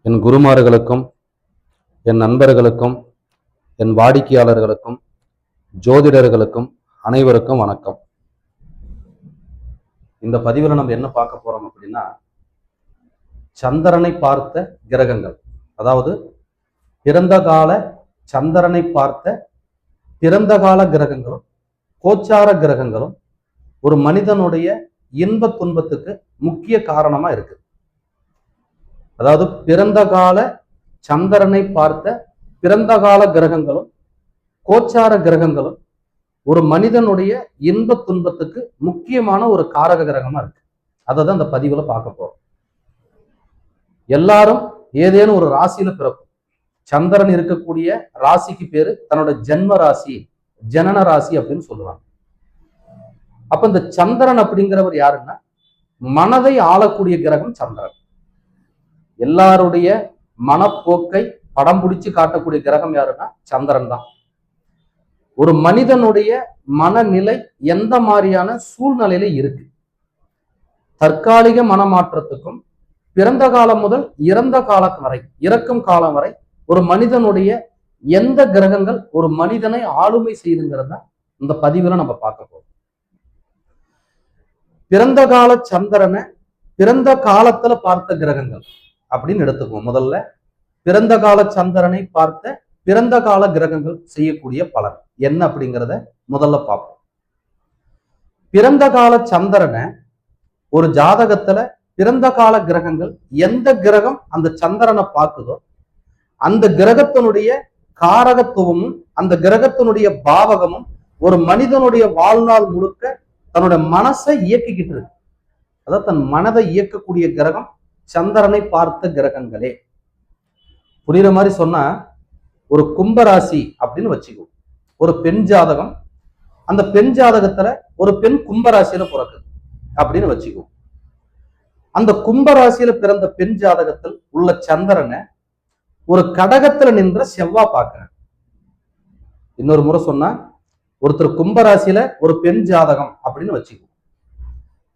என் குருமார்களுக்கும் என் நண்பர்களுக்கும் என் வாடிக்கையாளர்களுக்கும் ஜோதிடர்களுக்கும் அனைவருக்கும் வணக்கம். இந்த பதிவில் நம்ம என்ன பார்க்க போறோம் அப்படின்னா, சந்திரனை பார்த்த கிரகங்கள், அதாவது பிறந்த கால சந்திரனை பார்த்த பிறந்த கால கிரகங்களும் கோச்சார கிரகங்களும் ஒரு மனிதனுடைய இன்ப துன்பத்துக்கு முக்கிய காரணமா இருக்கு. அதாவது பிறந்த கால சந்திரனை பார்த்த பிறந்த கால கிரகங்களும் கோச்சார கிரகங்களும் ஒரு மனிதனுடைய இன்ப துன்பத்துக்கு முக்கியமான ஒரு காரக கிரகமா இருக்கு. அதை தான் இந்த பதிவுல பார்க்க போறோம். எல்லாரும் ஏதேனும் ஒரு ராசியில பிறக்கும். சந்திரன் இருக்கக்கூடிய ராசிக்கு பேரு தன்னோட ஜென்ம ராசி, ஜனன ராசி அப்படின்னு சொல்லுவாங்க. அப்ப இந்த சந்திரன் அப்படிங்கிறவர் யாருன்னா, மனதை ஆளக்கூடிய கிரகம் சந்திரன். எல்லாருடைய மனப்போக்கை படம் பிடிச்சு காட்டக்கூடிய கிரகம் யாருன்னா சந்திரன் தான். ஒரு மனிதனுடைய மனநிலை எந்த மாதிரியான சூழ்நிலையில இருக்கு, தற்காலிக மனமாற்றத்துக்கும் பிறந்த காலம் முதல் இறந்த காலம் வரை, இறக்கும் காலம் வரை ஒரு மனிதனுடைய எந்த கிரகங்கள் ஒரு மனிதனை ஆளுமை செய்துங்கிறத இந்த பதிவுல நம்ம பார்க்க போறோம். பிறந்த கால சந்திரனை பிறந்த காலத்துல பார்த்த கிரகங்கள் அப்படின்னு எடுத்துக்குவோம். முதல்ல பிறந்த கால சந்திரனை பார்த்த பிறந்த கால கிரகங்கள் செய்யக்கூடிய பலன் என்ன அப்படிங்கிறத முதல்ல பார்ப்போம். பிறந்த கால சந்திரனை ஒரு ஜாதகத்துல பிறந்த கால கிரகங்கள் எந்த கிரகம் அந்த சந்திரனை பார்க்குதோ அந்த கிரகத்தினுடைய காரகத்துவமும் அந்த கிரகத்தினுடைய பாவகமும் ஒரு மனிதனுடைய வாழ்நாள் முழுக்க தன்னுடைய மனசை இயக்கிக்கிட்டு இருக்கு. அதாவது தன் மனதை இயக்கக்கூடிய கிரகம் சந்திரனை பார்த்த கிரகங்களே. புரியுற மாதிரி சொன்னா, ஒரு கும்பராசி அப்படின்னு வச்சுக்குவோம். ஒரு பெண் ஜாதகம், அந்த பெண் ஜாதகத்துல ஒரு பெண் கும்பராசியில பிறக்குது அப்படின்னு வச்சுக்குவோம். அந்த கும்பராசியில பிறந்த பெண் ஜாதகத்தில் உள்ள சந்திரனை ஒரு கடகத்துல நின்ற செவ்வாய் பார்க்கிறார். இன்னொரு முறை சொன்னா, ஒருத்தர் கும்பராசியில ஒரு பெண் ஜாதகம் அப்படின்னு வச்சுக்குவோம்.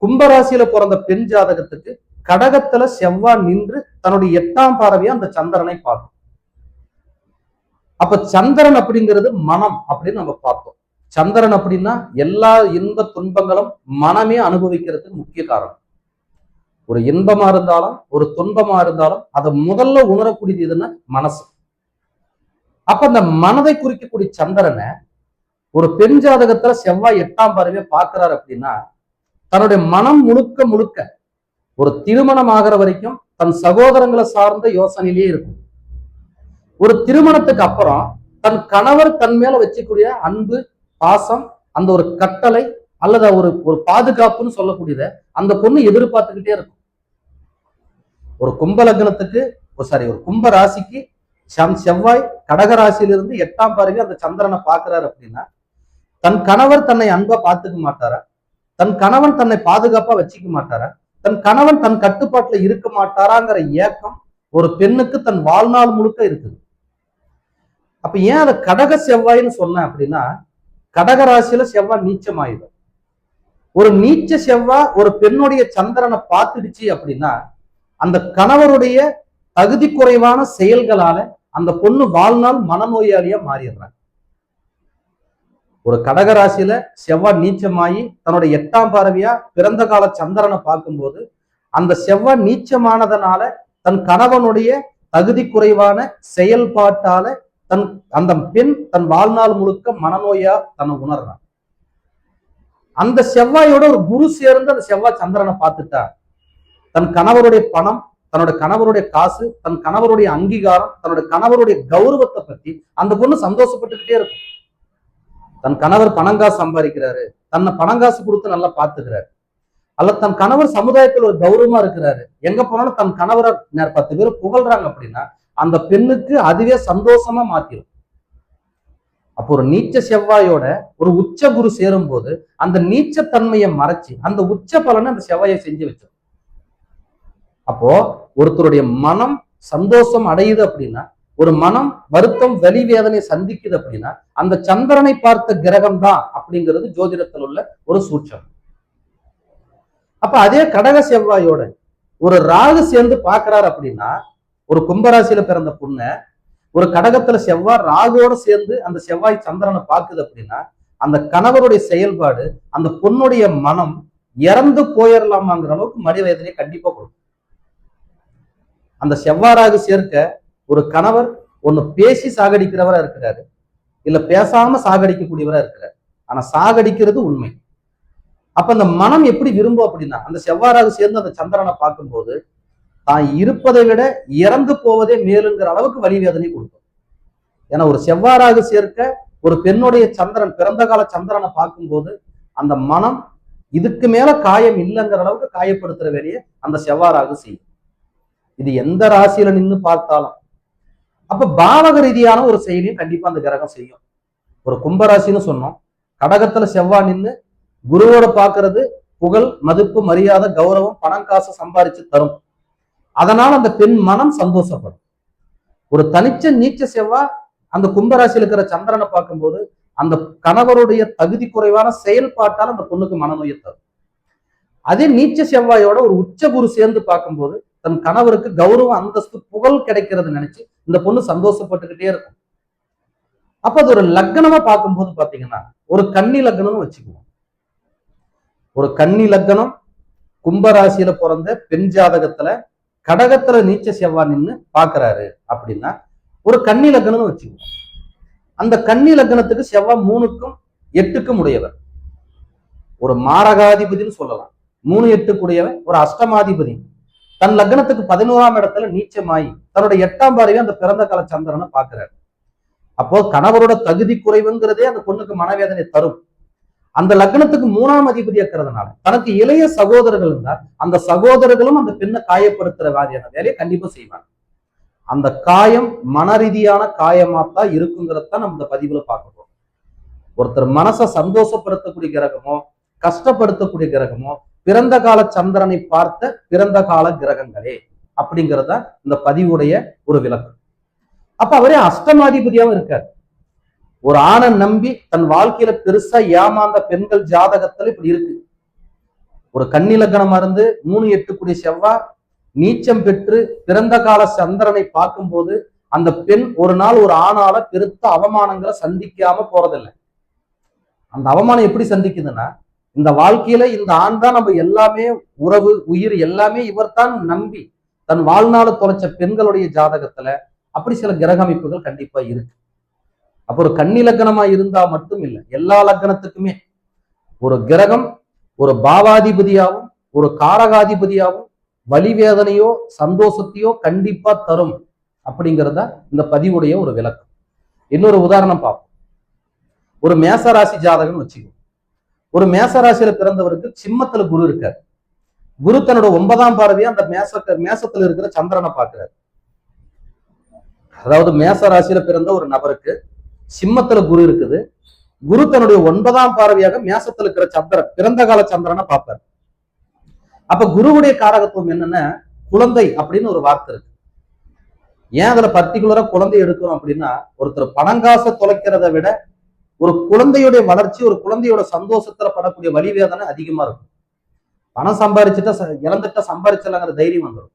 கும்பராசியில பிறந்த பெண் ஜாதகத்துக்கு கடகத்துல செவ்வாய் நின்று தன்னுடைய 8ஆம் பார்வையா அந்த சந்திரனை பார்க்கும். அப்ப சந்திரன் அப்படிங்கிறது மனம் அப்படின்னு நம்ம பார்த்தோம். சந்திரன் அப்படின்னா எல்லா இன்ப துன்பங்களும் மனமே அனுபவிக்கிறதுக்கு முக்கிய காரணம். ஒரு இன்பமா இருந்தாலும் ஒரு துன்பமா இருந்தாலும் அதை முதல்ல உணரக்கூடியது எதுன்னா மனசு. அப்ப அந்த மனதை குறிக்கக்கூடிய சந்திரனை ஒரு பெண் ஜாதகத்துல செவ்வாய் 8ஆம் பார்வையா பார்க்கிறார் அப்படின்னா, தன்னுடைய மனம் முழுக்க முழுக்க ஒரு திருமணம் ஆகிற வரைக்கும் தன் சகோதரங்களை சார்ந்த யோசனையிலேயே இருக்கும். ஒரு திருமணத்துக்கு அப்புறம் தன் கணவர் தன் மேல வச்சுக்கூடிய அன்பு, பாசம், அந்த ஒரு கட்டளை அல்லது ஒரு பாதுகாப்புன்னு சொல்லக்கூடியத அந்த பொண்ணு எதிர்பார்த்துக்கிட்டே இருக்கும். ஒரு கும்ப லக்னத்துக்கு ஒரு கும்ப ராசிக்கு செவ்வாய் கடக ராசியிலிருந்து 8ஆம் பார்வை அந்த சந்திரனை பார்க்கிறாரு அப்படின்னா, தன் கணவர் தன்னை அன்பா பார்த்துக்க மாட்டாரா, தன் கணவன் தன்னை பாதுகாப்பா வச்சுக்க மாட்டாரா, தன் கணவன் தன் கட்டுப்பாட்டுல இருக்க மாட்டாராங்கிற ஏக்கம் ஒரு பெண்ணுக்கு தன் வாழ்நாள் முழுக்க இருக்குது. அப்ப ஏன் அதை கடக செவ்வாய்ன்னு சொன்ன அப்படின்னா, கடக ராசியில செவ்வாய் நீச்சமாயிடும். ஒரு நீச்ச செவ்வாய் ஒரு பெண்ணுடைய சந்திரனை பார்த்துடுச்சு அப்படின்னா, அந்த கணவருடைய தகுதி குறைவான செயல்களால அந்த பொண்ணு வாழ்நாள் மனநோயாளியா மாறிடுறாங்க. ஒரு கடக ராசியில செவ்வாய் நீச்சமாயி தன்னுடைய 8ஆம் பார்வையா பிறந்த கால சந்திரனை பார்க்கும்போது, அந்த செவ்வாய் நீச்சமானதனால தன் கணவனுடைய தகுதி குறைவான செயல்பாட்டால அந்த பெண் தன் வாழ்நாள் முழுக்க மனநோயா தன்னை உணர்றான். அந்த செவ்வாயோட ஒரு குரு சேர்ந்து அந்த செவ்வாய் சந்திரனை பார்த்துட்டா, தன் கணவருடைய பணம், தன்னோட கணவருடைய காசு, தன் கணவருடைய அங்கீகாரம், தன்னோட கணவருடைய கௌரவத்தை பத்தி அந்த பொண்ணு சந்தோஷப்பட்டுக்கிட்டே இருக்கும். தன் கணவர் பணங்காசு சம்பாதிக்கிறாரு, தன்னை பணங்காசு கொடுத்து நல்லா பார்த்துக்கிறாரு, அல்லது தன் கணவர் சமுதாயத்தில் ஒரு கௌரவமா இருக்கிறாரு, எங்க போனாலும் தன் கணவரை 10 பேர் புகழ்றாங்க அப்படின்னா அந்த பெண்ணுக்கு அதுவே சந்தோஷமா மாத்திரும். அப்போ ஒரு நீச்ச செவ்வாயோட ஒரு உச்ச குரு சேரும் போது அந்த நீச்சத்தன்மையை மறைச்சு அந்த உச்ச பலனை அந்த செவ்வாயை செஞ்சு வச்சோம். அப்போ ஒருத்தருடைய மனம் சந்தோஷம் அடையுது அப்படின்னா, ஒரு மனம் வருத்தம் வலி வேதனை சந்திக்குது அப்படின்னா அந்த சந்திரனை பார்த்த கிரகம் தான் அப்படிங்கிறது ஜோதிடத்தில் உள்ள ஒரு சூட்சம். அப்ப அதே கடக செவ்வாயோட ஒரு ராகு சேர்ந்து பார்க்கிறார் அப்படின்னா ஒரு கும்பராசியில பிறந்த பொண்ணு ஒரு கடகத்துல செவ்வாய் ராகுவோட சேர்ந்து அந்த செவ்வாய் சந்திரனை பார்க்குது அப்படின்னா அந்த கணவருடைய செயல்பாடு அந்த பொண்ணுடைய மனம் இறந்து போயிடலாமாங்கிற அளவுக்கு மனிதவேதனையை கண்டிப்பா கொடுக்கும். அந்த செவ்வாறாக சேர்க்க ஒரு கணவர் ஒண்ணு பேசி சாகடிக்கிறவரா இருக்கிறாரு, இல்ல பேசாம சாகடிக்கக்கூடியவரா இருக்கிறார். ஆனா சாகடிக்கிறது உண்மை. அப்ப அந்த மனம் எப்படி விரும்பும் அப்படின்னா அந்த செவ்வாறாக சேர்ந்து அந்த சந்திரனை பார்க்கும்போது தான் இருப்பதை விட இறந்து போவதே மேலுங்கிற அளவுக்கு வலி வேதனை கொடுக்கும். ஏன்னா ஒரு செவ்வாறாக சேர்க்க ஒரு பெண்ணுடைய சந்திரன் பிறந்த கால சந்திரனை பார்க்கும்போது அந்த மனம் இதுக்கு மேல காயம் இல்லைங்கிற அளவுக்கு காயப்படுத்துற வேலையை அந்த செவ்வாறாக செய்யும். இது எந்த ராசியில நின்று பார்த்தாலும் அப்ப பாவக ரீதியான ஒரு செயலையும் கண்டிப்பா அந்த கிரகம் செய்யும். ஒரு கும்பராசின்னு சொன்னோம், கடகத்துல செவ்வாய் நின்று குருவோட பாக்குறது புகழ் மதிப்பு மரியாதை கௌரவம் பணம் காசு சம்பாரிச்சு தரும். அதனால அந்த பெண் மனம் சந்தோஷப்படும். ஒரு தனிச்ச நீச்ச செவ்வாய் அந்த கும்பராசியில் இருக்கிற சந்திரனை பார்க்கும்போது அந்த கணவருடைய தகுதி குறைவான செயல்பாட்டால் அந்த பொண்ணுக்கு மனநோயை தரும். அதே நீச்ச செவ்வாயோட ஒரு உச்ச குரு சேர்ந்து பார்க்கும்போது தன் கணவருக்கு கௌரவம் அந்தஸ்து புகழ் கிடைக்கிறது நினைச்சு இந்த பொண்ணு சந்தோஷப்பட்டுக்கிட்டே இருக்கும். அப்ப அது ஒரு லக்னமா பார்க்கும்போது பாத்தீங்கன்னா ஒரு கன்னி லக்னம்னு வச்சுக்குவோம். ஒரு கன்னி லக்னம் கும்பராசியில பிறந்த பெண் ஜாதகத்துல கடகத்துல நீச்ச செவ்வாய் நின்று பாக்குறாரு அப்படின்னா ஒரு கன்னி லக்னம்னு வச்சுக்குவோம். அந்த கன்னி லக்னத்துக்கு செவ்வாய் 3க்கும் 8க்கும் உடையவர், ஒரு மாரகாதிபதினு சொல்லலாம். 3 8 கூடியவன் ஒரு அஷ்டமாதிபதி. தன் லக்னத்துக்கு 11ஆம் இடத்துல நீச்சமாயி தன்னுடைய 8ஆம் பார்வையை அந்த பிறந்த கால சந்திரனை பாக்குறாரு. அப்போ கணவரோட தகுதி குறைவுங்கிறதே அந்த பொண்ணுக்கு மனவேதனை தரும். அந்த லக்னத்துக்கு 3ஆம் அதிபதி இருக்கிறதுனால தனக்கு இளைய சகோதரர்கள் இருந்தால் அந்த சகோதரர்களும் அந்த பெண்ணை காயப்படுத்துற மாதிரியான வேலையை கண்டிப்பா செய்வாங்க. அந்த காயம் மன ரீதியான காயமாத்தான் இருக்குங்கிறத நம்ம இந்த பதிவுல பார்க்கிறோம். ஒருத்தர் மனசை சந்தோஷப்படுத்தக்கூடிய கிரகமோ கஷ்டப்படுத்தக்கூடிய கிரகமோ பிறந்த கால சந்திரனை பார்த்த பிறந்த கால கிரகங்களே அப்படிங்கிறத இந்த பதிவுடைய ஒரு விளக்கம். அப்ப அவரே அஷ்டமாதிபதியாவும் இருக்காரு. ஒரு ஆணை நம்பி தன் வாழ்க்கையில பெருசா ஏமாந்த பெண்கள் ஜாதகத்துல இப்படி இருக்கு. ஒரு கன்னி லக்னமா இருந்து 3 8 கூடிய செவ்வாய் நீச்சம் பெற்று பிறந்த கால சந்திரனை பார்க்கும்போது அந்த பெண் ஒரு நாள் ஒரு ஆணால பெருத்த அவமானங்களை சந்திக்காம போறதில்லை. அந்த அவமானம் எப்படி சந்திக்குதுன்னா இந்த வாழ்க்கையில இந்த ஆண் தான் நம்ம எல்லாமே உறவு உயிர் எல்லாமே இவர்தான் நம்பி தன் வாழ்நாள தொலைச்ச பெண்களுடைய ஜாதகத்துல அப்படி சில கிரக அமைப்புகள் கண்டிப்பா இருக்கு. அப்ப ஒரு கன்னி லக்னமா இருந்தா மட்டும் இல்லை, எல்லா லக்னத்துக்குமே ஒரு கிரகம் ஒரு பாவாதிபதியாவும் ஒரு காரகாதிபதியாவும் வலிவேதனையோ சந்தோஷத்தையோ கண்டிப்பா தரும் அப்படிங்கிறத இந்த பதிவுடைய ஒரு விளக்கம். இன்னொரு உதாரணம் பார்ப்போம். ஒரு மேசராசி ஜாதகம் வச்சுக்கோ. ஒரு மேசராசியில பிறந்தவருக்கு சிம்மத்துல குரு இருக்காரு. குரு தன்னோட 9ஆம் பார்வையை அந்த மேசத்துல இருக்கிற சந்திரனை பார்க்கிறார். அதாவது மேசராசியில பிறந்த ஒரு நபருக்கு சிம்மத்துல குரு இருக்குது. குரு தன்னுடைய 9ஆம் பார்வையாக மேசத்துல இருக்கிற சந்திரன் பிறந்த கால சந்திரனை பார்ப்பார். அப்ப குருவுடைய காரகத்துவம் என்னன்னா குழந்தை அப்படின்னு ஒரு வார்த்தை இருக்கு. ஏன் அதுல பர்டிகுலரா குழந்தை எடுக்கணும் அப்படின்னா ஒருத்தர் பணங்காசை தொலைக்கிறத விட ஒரு குழந்தையுடைய வளர்ச்சி ஒரு குழந்தையோட சந்தோஷத்துல படக்கூடிய வலிவேதனை அதிகமா இருக்கும். பணம் சம்பாரிச்சுட்டா இழந்துட்டா சம்பாரிச்சலாங்கிற தைரியம் வந்துடும்.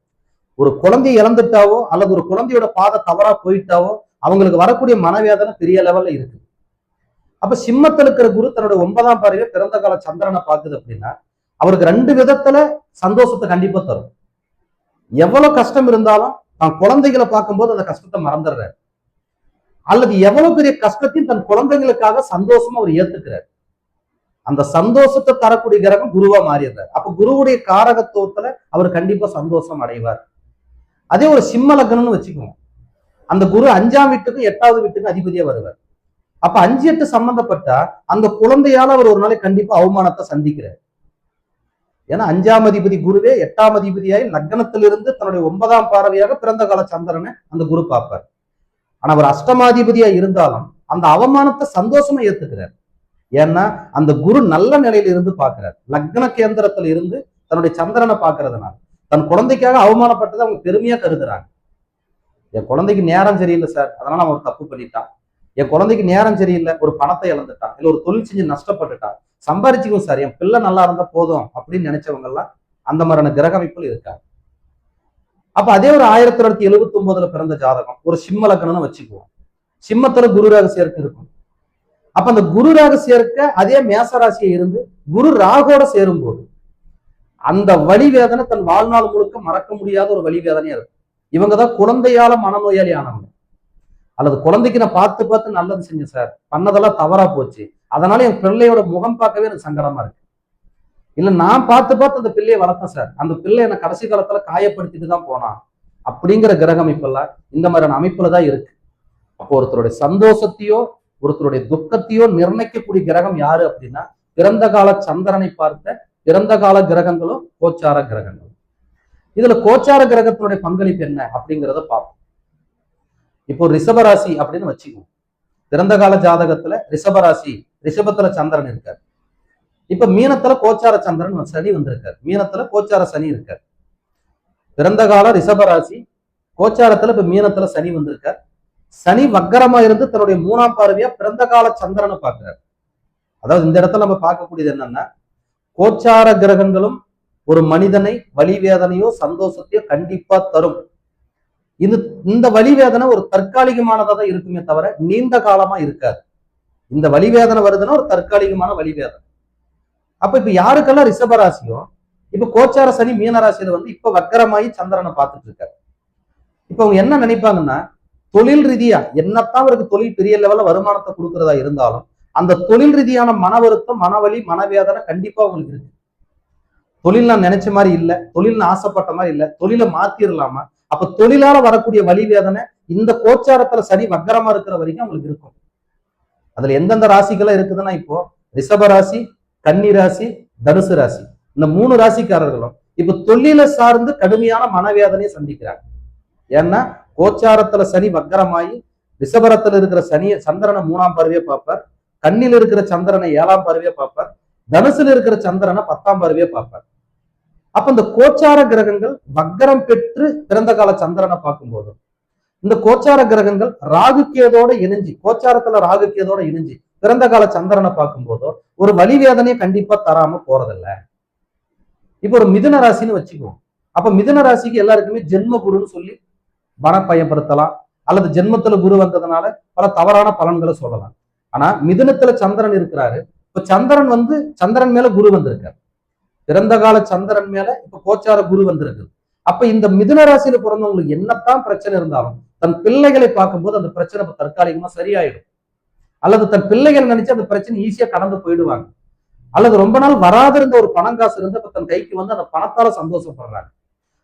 ஒரு குழந்தையை இழந்துட்டாவோ அல்லது ஒரு குழந்தையோட பாதை தவறா போயிட்டாவோ அவங்களுக்கு வரக்கூடிய மனவேதனை பெரிய லெவல்ல இருக்கு. அப்ப சிம்மத்தில் இருக்கிற குரு தன்னுடைய 9ஆம் பார்வையை பிறந்த கால சந்திரனை பார்க்குது அப்படின்னா அவருக்கு 2 விதத்துல சந்தோஷத்தை கண்டிப்பா தரும். எவ்வளவு கஷ்டம் இருந்தாலும் தான் குழந்தைகளை பார்க்கும்போது அந்த கஷ்டத்தை மறந்துடுறாரு. அல்லது எவ்வளவு பெரிய கஷ்டத்தையும் தன் குழந்தைகளுக்காக சந்தோஷமா அவர் ஏத்துக்கிறார். அந்த சந்தோஷத்தை தரக்கூடிய கிரகம் குருவா மாறிடுறாரு. அப்ப குருவுடைய காரகத்துவத்துல அவர் கண்டிப்பா சந்தோஷம் அடைவார். அதே ஒரு சிம்ம லக்னம்னு வச்சுக்குவோம். அந்த குரு 5ஆம் வீட்டுக்கும் 8வது வீட்டுக்கும் அதிபதியா வருவார். அப்ப 5 8 சம்பந்தப்பட்டா அந்த குழந்தையால அவர் ஒரு நாளைக்கு கண்டிப்பா அவமானத்தை சந்திக்கிறார். ஏன்னா 5ஆம் அதிபதி குருவே 8ஆம் அதிபதியாய் லக்னத்திலிருந்து தன்னுடைய 9ஆம் பார்வையாக பிறந்த கால சந்திரனை அந்த குரு பார்ப்பார். ஆனா அவர் அஷ்டமாதிபதியா இருந்தாலும் அந்த அவமானத்தை சந்தோஷமா ஏத்துக்கிறார். ஏன்னா அந்த குரு நல்ல நிலையில இருந்து பார்க்கிறார். லக்ன கேந்திரத்துல இருந்து தன்னுடைய சந்திரனை பார்க்கறதுனால தன் குழந்தைக்காக அவமானப்பட்டதை அவங்க பெருமையா கருதுறாங்க. என் குழந்தைக்கு நேரம் சரியில்லை சார், அதனால அவன் ஒரு தப்பு பண்ணிட்டான். என் குழந்தைக்கு நேரம் சரியில்லை, ஒரு பணத்தை இழந்துட்டான், இல்ல ஒரு தொழில் செஞ்சு நஷ்டப்பட்டுட்டான், சம்பாரிச்சுக்கும் சார், என் பிள்ளை நல்லா இருந்தா போதும் அப்படின்னு நினைச்சவங்க எல்லாம் அந்த மாதிரியான கிரக அமைப்புகள் இருக்காங்க. அப்ப அதே ஒரு 1979 பிறந்த ஜாதகம், ஒரு சிம்ம லக்னம்னு வச்சுக்குவோம். சிம்மத்துல குரு ராகு சேர்க்கை இருக்கும். அப்ப அந்த குரு ராகு சேர்க்க அதே மேசராசியை இருந்து குரு ராகோட சேரும் போது அந்த வலி வேதனை தன் வாழ்நாள் முழுக்க மறக்க முடியாத ஒரு வலி வேதனையா இருக்கும். இவங்கதான் குழந்தையால மனநோயாளி ஆனவங்க. அல்லது குழந்தைக்கு நான் பார்த்து பார்த்து நல்லது செஞ்சேன் சார், பண்ணதெல்லாம் தவறா போச்சு, அதனால என் பிள்ளையோட முகம் பார்க்கவே எனக்கு சங்கடமா இருக்கு. இல்ல நான் பார்த்து பார்த்து அந்த பிள்ளையை வளர்த்தேன் சார், அந்த பிள்ளை என்ன கடைசி காலத்துல காயப்படுத்திட்டு தான் போனான் அப்படிங்கிற கிரக அமைப்பெல்லாம் இந்த மாதிரியான அமைப்புல தான் இருக்கு. அப்போ ஒருத்தருடைய சந்தோஷத்தையோ ஒருத்தருடைய துக்கத்தையோ நிர்ணயிக்கக்கூடிய கிரகம் யாரு அப்படின்னா பிறந்த கால சந்திரனை பார்த்த பிறந்த கால கிரகங்களும் கோச்சார கிரகங்களும். இதுல கோச்சார கிரகத்தினுடைய பங்களிப்பு என்ன அப்படிங்கிறத பார்ப்போம். இப்போ ரிஷபராசி அப்படின்னு வச்சுக்குவோம். பிறந்த கால ஜாதகத்துல ரிஷபராசி, ரிஷபத்துல சந்திரன் இருக்காரு. இப்ப மீனத்துல கோச்சார சந்திரன் சனி வந்திருக்காரு, மீனத்துல கோச்சார சனி இருக்காரு. பிறந்த கால ரிஷபராசி, கோச்சாரத்துல இப்ப மீனத்துல சனி வந்திருக்கார். சனி வக்கரமா இருந்து தன்னுடைய 3ஆம் பார்வையா பிறந்த கால சந்திரனை பார்க்கிறார். அதாவது இந்த இடத்துல நம்ம பார்க்கக்கூடியது என்னன்னா, கோச்சார கிரகங்களும் ஒரு மனிதனை வலி வேதனையோ சந்தோஷத்தையோ கண்டிப்பா தரும். இந்த வலி வேதனை ஒரு தற்காலிகமானதா தான் இருக்குமே தவிர நீண்ட காலமா இருக்காது. இந்த வலி வேதனை வருதுன்னா ஒரு தற்காலிகமான வலி வேதனை. அப்ப இப்ப யாருக்கெல்லாம் ரிஷபராசியோ இப்ப கோச்சார சனி மீனராசியில வந்து இப்ப வக்கரமாயி சந்திரனை பார்த்துட்டு இருக்காரு. இப்ப அவங்க என்ன நினைப்பாங்கன்னா, தொழில் ரீதியா என்னத்தான் அவருக்கு தொழில் பெரிய லெவல்ல வருமானத்தை கொடுக்கறதா இருந்தாலும் அந்த தொழில் ரீதியான மன வருத்தம், மனவலி, மனவேதனை கண்டிப்பா உங்களுக்கு இருக்கு. தொழில் நான் நினைச்ச மாதிரி இல்லை, தொழில் நான் ஆசைப்பட்ட மாதிரி இல்லை, தொழிலை மாத்திரலாமா? அப்ப தொழிலால வரக்கூடிய வலி வேதனை இந்த கோச்சாரத்துல சனி வக்கரமா இருக்கிற வரைக்கும் உங்களுக்கு இருக்கும். அதுல எந்தெந்த ராசிகள்லாம் இருக்குதுன்னா, இப்போ ரிஷபராசி, கன்னி ராசி, தனுசு ராசி, இந்த 3 ராசிக்காரர்களும் இப்ப தொழில சார்ந்து கடுமையான மனவேதனையை சந்திக்கிறாங்க. ஏன்னா கோச்சாரத்துல சனி வக்கரமாயி ரிஷபரத்துல இருக்கிற சனியை சந்திரனை 3ஆம் பார்வையை பார்ப்பார், கண்ணில் இருக்கிற சந்திரனை 7ஆம் பார்வையை பார்ப்பார், தனுசுல இருக்கிற சந்திரனை 10ஆம் பார்வையை பார்ப்பார். அப்ப இந்த கோச்சார கிரகங்கள் வக்கரம் பெற்று பிறந்த கால சந்திரனை பார்க்கும்போது இந்த கோச்சார கிரகங்கள் ராகுக்கேதோட இணைஞ்சு, கோச்சாரத்துல ராகுக்கேதோட இணைஞ்சு பிறந்த கால சந்திரனை பார்க்கும்போதோ ஒரு வலி வேதனையை கண்டிப்பா தராம போறதில்ல. இப்ப ஒரு மிதுன ராசின்னு வச்சுக்குவோம். அப்ப மிதுன ராசிக்கு எல்லாருக்குமே ஜென்ம குருன்னு சொல்லி மனப்பயப்படுத்தலாம், அல்லது ஜென்மத்துல குரு வந்ததுனால பல தவறான பலன்களை சொல்லலாம். ஆனா மிதுனத்துல சந்திரன் இருக்கிறாரு. இப்ப சந்திரன் வந்து சந்திரன் மேல குரு வந்திருக்காரு. பிறந்த கால சந்திரன் மேல இப்ப கோச்சார குரு வந்திருக்கு. அப்ப இந்த மிதுன ராசியில பிறந்தவங்களுக்கு என்னத்தான் பிரச்சனை இருந்தாலும் தன் பிள்ளைகளை பார்க்கும்போது அந்த பிரச்சனை தற்காலிகமா சரியாயிடும். அல்லது தன் பிள்ளைகள் நினைச்சு அந்த பிரச்சனை ஈஸியா கடந்து போயிடுவாங்க. அல்லது ரொம்ப நாள் வராதிருந்த ஒரு பணம் காசு இருந்து இப்ப தன் கைக்கு வந்து அந்த பணத்தால சந்தோஷப்படுறாங்க.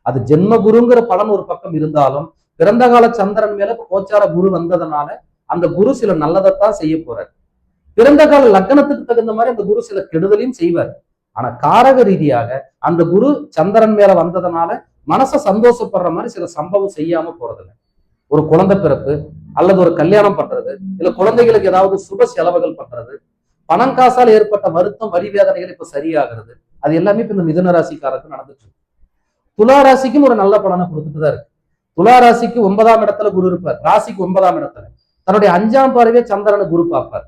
அது ஜென்ம குருங்கிற பலன் ஒரு பக்கம் இருந்தாலும் பிறந்த கால சந்திரன் மேல கோச்சார குரு வந்ததுனால அந்த குரு சில நல்லதைத்தான் செய்ய போறாரு. பிறந்த கால லக்னத்துக்கு தகுந்த மாதிரி அந்த குரு சில கெடுதலையும் செய்வார். ஆனா காரக ரீதியாக அந்த குரு சந்திரன் மேல வந்ததுனால மனசை சந்தோஷப்படுற மாதிரி சில சம்பவம் செய்யாம போறதில்லை. ஒரு குழந்தை பிறப்பு அல்லது ஒரு கல்யாணம் பண்றது, இல்ல குழந்தைகளுக்கு ஏதாவது சுப செலவுகள் பண்றது, பணம் காசால் ஏற்பட்ட வருத்தம், வலி வேதனைகள் இப்ப சரியாகிறது. அது எல்லாமே இப்ப இந்த மிதுன ராசிக்காரருக்கு நடந்துட்டு இருக்கு. துலா ராசிக்கும் ஒரு நல்ல பலனை கொடுத்துட்டு தான் இருக்கு. துலா ராசிக்கு 9ஆம் இடத்துல குரு இருப்பார். ராசிக்கு 9ஆம் இடத்துல தன்னுடைய 5ஆம் பார்வையை சந்திரனை குரு பார்ப்பார்.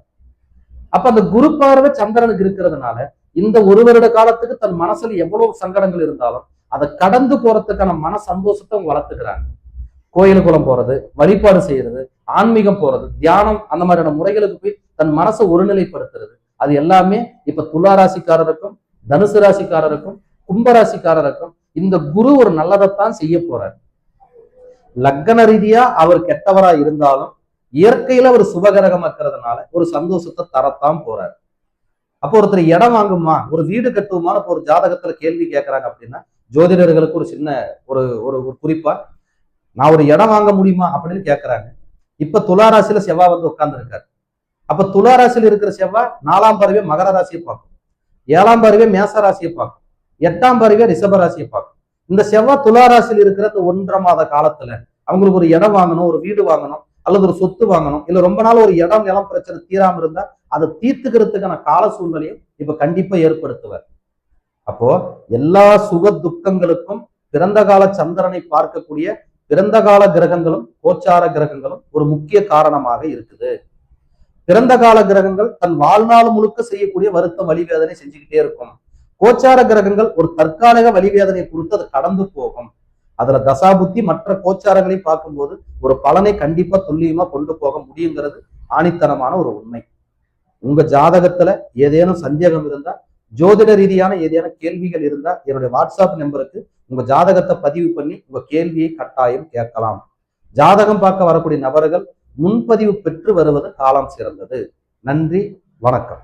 அப்ப அந்த குரு பார்வை சந்திரனுக்கு இருக்கிறதுனால இந்த ஒரு வருட காலத்துக்கு தன் மனசுல எவ்வளவு சங்கடங்கள் இருந்தாலும் அதை கடந்து போறதுக்கான மன சந்தோஷத்தை அவங்க வளர்த்துக்கிறாங்க. கோயிலுக்குளம் போறது, வழிபாடு செய்யறது, ஆன்மீகம் போறது, தியானம், அந்த மாதிரியான முறைகளுக்கு போய் தன் மனசை ஒருநிலைப்படுத்துறது, அது எல்லாமே இப்ப துலா ராசிக்காரருக்கும் தனுசு ராசிக்காரருக்கும் கும்பராசிக்காரருக்கும் இந்த குரு ஒரு நல்லதைத்தான் செய்ய போறார். லக்ன ரீதியா அவர் கெட்டவரா இருந்தாலும் இயற்கையில ஒரு சுபகிரகம் இருக்கிறதுனால ஒரு சந்தோஷத்தை தரத்தான் போறாரு. அப்போ ஒருத்தர் இடம் வாங்குமா, ஒரு வீடு கட்டுவோமான ஒரு ஜாதகத்துல கேள்வி கேட்கறாங்க அப்படின்னா ஜோதிடர்களுக்கு ஒரு சின்ன ஒரு ஒரு குறிப்பா, நான் ஒரு இடம் வாங்க முடியுமா அப்படின்னு கேட்கறாங்க. இப்ப துளாராசியில செவ்வாய் வந்து உட்கார்ந்து இருக்காரு. அப்ப துளாராசியில் இருக்கிற செவ்வாய் 4ஆம் பார்வையை மகர ராசியை பார்க்கும், 7ஆம் பார்வையை மேச ராசியை பார்க்கும், 8ஆம் பார்வையை ரிஷப ராசியை பார்க்கும். இந்த செவ்வாய் துளாராசியில் இருக்கிற 1.5 மாத காலத்துல அவங்களுக்கு ஒரு இடம் வாங்கணும், ஒரு வீடு வாங்கணும், அல்லது ஒரு சொத்து வாங்கணும், இல்ல ரொம்ப நாள் ஒரு இடம் நிலம் பிரச்சனை தீராம இருந்தா அதை தீர்த்துக்கிறதுக்கான கால சூழ்நிலையும் இப்ப கண்டிப்பா ஏற்படுத்துவார். அப்போ எல்லா சுக துக்கங்களுக்கும் பிறந்த கால சந்திரனை பார்க்கக்கூடிய பிறந்த கால கிரகங்களும் கோச்சார கிரகங்களும் ஒரு முக்கிய காரணமாக இருக்குது. பிறந்த கால கிரகங்கள் தன் வாழ்நாள் முழுக்க செய்யக்கூடிய வருத்தம், வலிவேதனை செஞ்சுக்கிட்டே இருக்கும். கோச்சார கிரகங்கள் ஒரு தற்காலிக வலிவேதனை கொடுத்து அது கடந்து போகும். அதுல தசாபுத்தி மற்ற கோச்சாரங்களையும் பார்க்கும்போது ஒரு பலனை கண்டிப்பா துல்லியமா கொண்டு போக முடியுங்கிறது ஆணித்தனமான ஒரு உண்மை. உங்க ஜாதகத்துல ஏதேனும் சந்தேகம் இருந்தா, ஜோதிட ரீதியான ஏதேனும் கேள்விகள் இருந்தா என்னுடைய வாட்ஸ்அப் நம்பருக்கு உங்க ஜாதகத்தை பதிவு பண்ணி உங்க கேள்வியை கட்டாயம் கேட்கலாம். ஜாதகம் பார்க்க வரக்கூடிய நபர்கள் முன்பதிவு பெற்று வருவது காலம் சிறந்தது. நன்றி, வணக்கம்.